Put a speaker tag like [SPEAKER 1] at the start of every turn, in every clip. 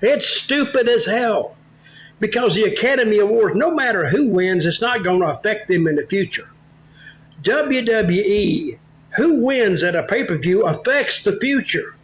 [SPEAKER 1] It's stupid as hell because the Academy Awards, no matter who wins, it's not going to affect them in the future. WWE, who wins at a pay-per-view affects the future.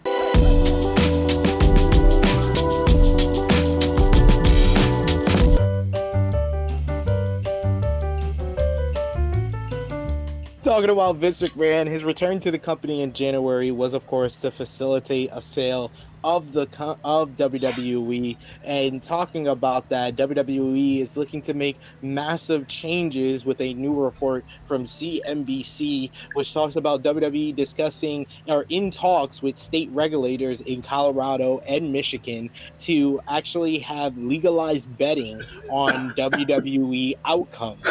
[SPEAKER 2] Talking about Vince McMahon, his return to the company in January was, of course, to facilitate a sale of WWE. And talking about that, WWE is looking to make massive changes with a new report from CNBC, which talks about WWE discussing or in talks with state regulators in Colorado and Michigan to actually have legalized betting on WWE outcomes.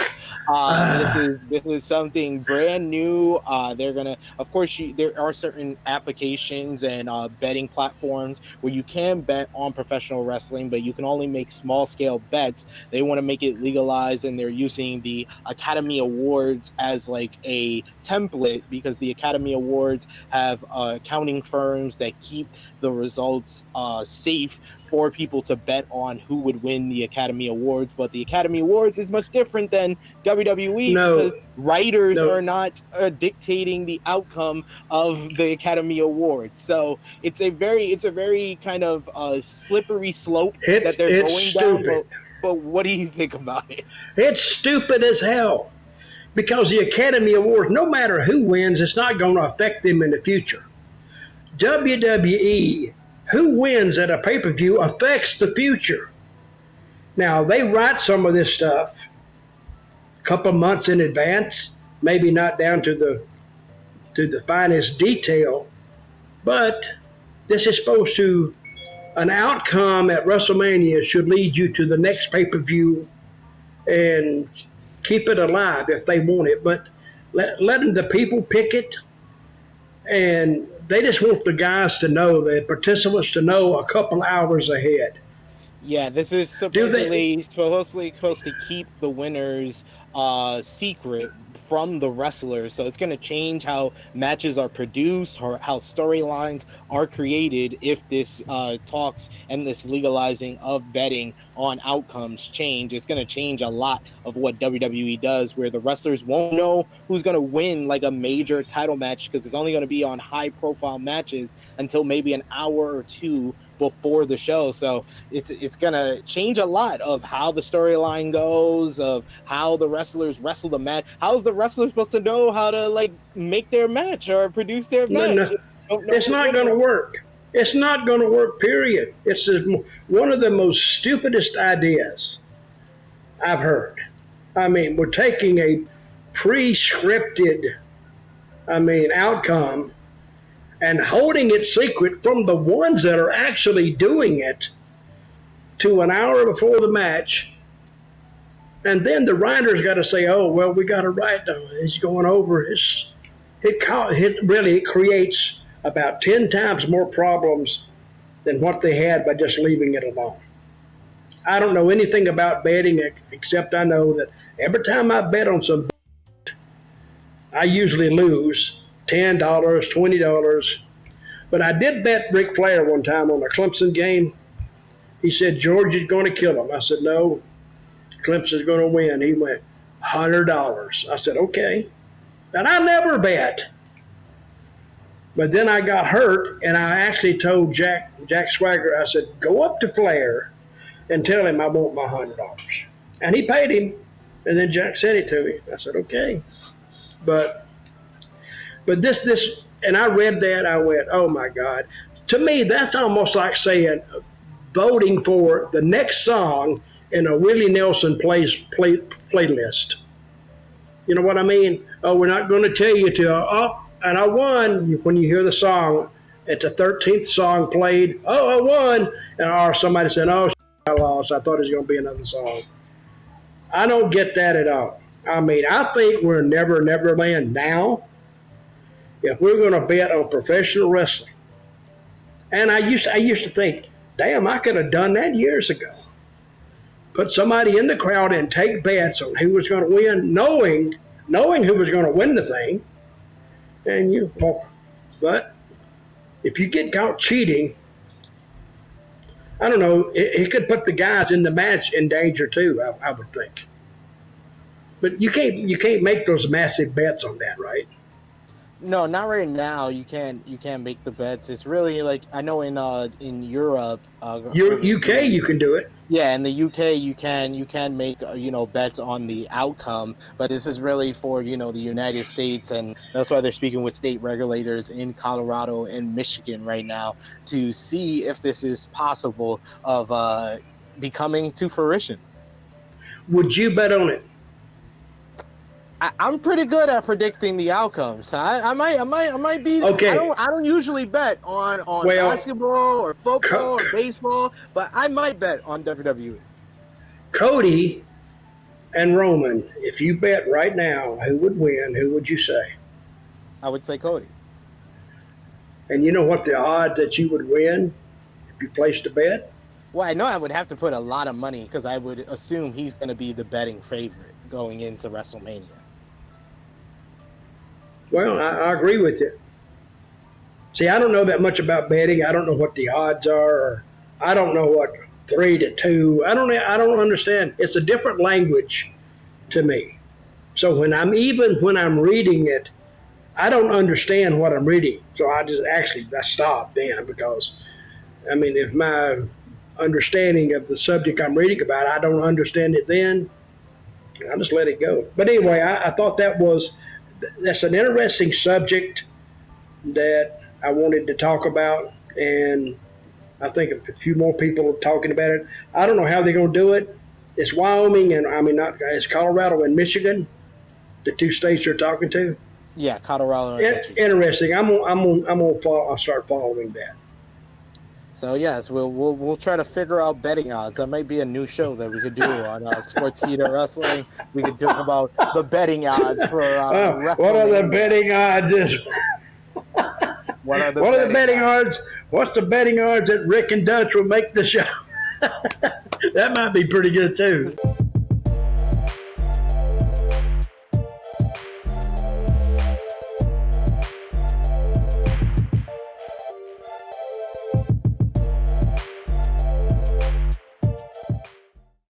[SPEAKER 2] This is something brand new. They're gonna, of course, there are certain applications and betting platforms where you can bet on professional wrestling, but you can only make small scale bets. They want to make it legalized, and they're using the Academy Awards as like a template because the Academy Awards have accounting firms that keep the results safe for people to bet on who would win the Academy Awards. But the Academy Awards is much different than WWE because writers are not dictating the outcome of the Academy Awards. So it's a very kind of slippery slope that they're going down. But what do you think about it?
[SPEAKER 1] It's stupid as hell because the Academy Awards, no matter who wins, it's not going to affect them in the future. WWE, who wins at a pay-per-view affects the future. Now, they write some of this stuff a couple months in advance, maybe not down to the finest detail, but this is supposed to, an outcome at WrestleMania should lead you to the next pay-per-view and keep it alive if they want it, but letting the people pick it, and they just want the guys to know, the participants to know a couple hours ahead.
[SPEAKER 2] Yeah, this is supposedly supposed to keep the winners secret from the wrestlers. So it's going to change how matches are produced or how storylines are created if this talks and this legalizing of betting on outcomes change. It's going to change a lot of what WWE does, where the wrestlers won't know who's going to win like a major title match because it's only going to be on high profile matches until maybe an hour or two before the show. So it's gonna change a lot of how the storyline goes, of how the wrestlers wrestle the match. How's the wrestler supposed to know how to like make their match or produce their match?
[SPEAKER 1] No, it's not going to work. It's not going to work, period. It's one of the most stupidest ideas I've heard. I mean, we're taking a pre-scripted, outcome and holding it secret from the ones that are actually doing it to an hour before the match. And then the writer's got to say, oh, well, we got to write, he's going over. It creates about 10 times more problems than what they had by just leaving it alone. I don't know anything about betting except I know that every time I bet on some, I usually lose $10, $20. But I did bet Ric Flair one time on a Clemson game. He said, George is going to kill him. I said, no, Clemson's going to win. He went, $100. I said, okay. And I never bet. But then I got hurt, and I actually told Jack Swagger, I said, go up to Flair and tell him I want my $100. And he paid him, and then Jack sent it to me. I said, okay. But this, and I read that, I went, oh my God. To me, that's almost like saying voting for the next song in a Willie Nelson playlist. You know what I mean? Oh, we're not going to tell you and I won. When you hear the song, it's the 13th song played. Oh, I won. Or somebody said, oh, I lost. I thought it was going to be another song. I don't get that at all. I think we're Never Land now. If we're going to bet on professional wrestling. And I used to think, damn, I could have done that years ago. Put somebody in the crowd and take bets on who was going to win, knowing who was going to win the thing. But if you get caught cheating, I don't know. It could put the guys in the match in danger too. I would think. But you can't make those massive bets on that, right?
[SPEAKER 2] No, not right now. You can't make the bets. It's really like I know in Europe,
[SPEAKER 1] UK, you can do it.
[SPEAKER 2] yeah, in the UK you can make bets on the outcome, but this is really for the United States, and that's why they're speaking with state regulators in Colorado and Michigan right now to see if this is possible of becoming to fruition.
[SPEAKER 1] Would you bet on it?
[SPEAKER 2] I'm pretty good at predicting the outcomes. I might be.
[SPEAKER 1] Okay.
[SPEAKER 2] I don't usually bet on basketball or football or baseball, but I might bet on WWE.
[SPEAKER 1] Cody and Roman, if you bet right now who would win, who would you say?
[SPEAKER 2] I would say Cody.
[SPEAKER 1] And you know what the odds that you would win if you placed a bet?
[SPEAKER 2] Well, I know I would have to put a lot of money because I would assume he's going to be the betting favorite going into WrestleMania.
[SPEAKER 1] Well, I agree with you. See, I don't know that much about betting. I don't know what the odds are. Or I don't know what 3-2. I don't understand. It's a different language to me. So when I'm reading it, I don't understand what I'm reading. So I stop then because, I mean, if my understanding of the subject I'm reading about, I don't understand it then, I just let it go. But anyway, I thought that's an interesting subject that I wanted to talk about, and I think a few more people are talking about it. I don't know how they're going to do it. It's Wyoming and it's Colorado and Michigan, the two states you're talking to.
[SPEAKER 2] Yeah, Colorado and Michigan.
[SPEAKER 1] Interesting. I'm gonna I'll start following that.
[SPEAKER 2] So yes, we'll try to figure out betting odds. That might be a new show that we could do on Sportskeeda Wrestling. We could talk about the betting odds for
[SPEAKER 1] what are the betting odds?
[SPEAKER 2] What are the
[SPEAKER 1] betting odds? What's the betting odds that Rick and Dutch will make the show? That might be pretty good too.